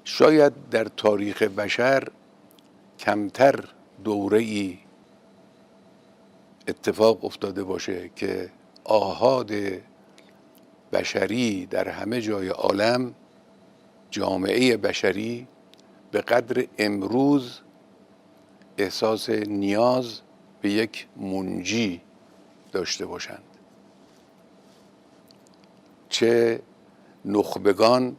شاید در تاریخ بشر کمتر دوره‌ای اتفاق افتاده باشه که آحاد بشری در همه جای عالم، جامعه بشری به قدر امروز احساس نیاز به یک منجی داشته باشند. چه نخبگان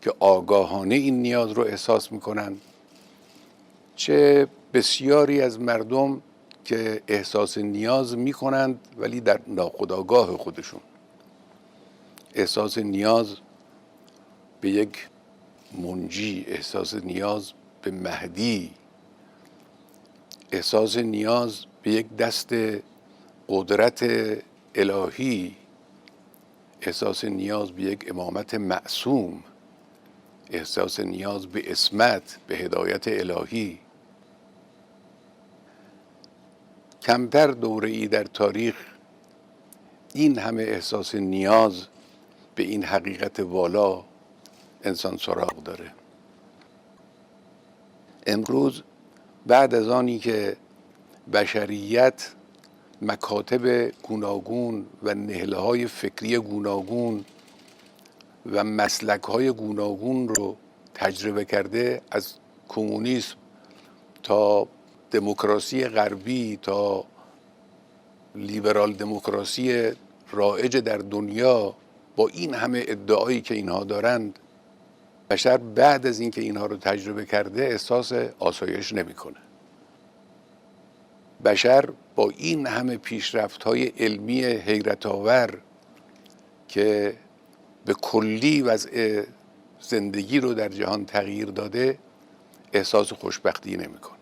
که آگاهانه این نیاز رو احساس میکنند، چه بسیاری از مردم که احساس نیاز میکنند ولی در ناخودآگاه خودشون احساس نیاز به یک منجی، احساس نیاز به مهدی، احساس نیاز به یک دست قدرت الهی، احساس نیاز به یک امامت معصوم، احساس نیاز به عصمت، به هدایت الهی. کمتر دوره‌ای در تاریخ این همه احساس نیاز به این حقیقت والا انسان سراغ داره. امروز بعد از آنی که بشریت مکاتب گوناگون و نهله‌های فکری گوناگون و مسلک‌های گوناگون رو تجربه کرده، از کمونیسم تا دموکراسی غربی تا لیبرال دموکراسی رایج در دنیا، با این همه ادعایی که اینها دارند، بشر بعد از اینکه اینها رو تجربه کرده احساس آسایش نمی‌کنه. بشر با این همه پیشرفت‌های علمی حیرت آور که به کلی وضع زندگی رو در جهان تغییر داده، احساس خوشبختی نمی‌کنه.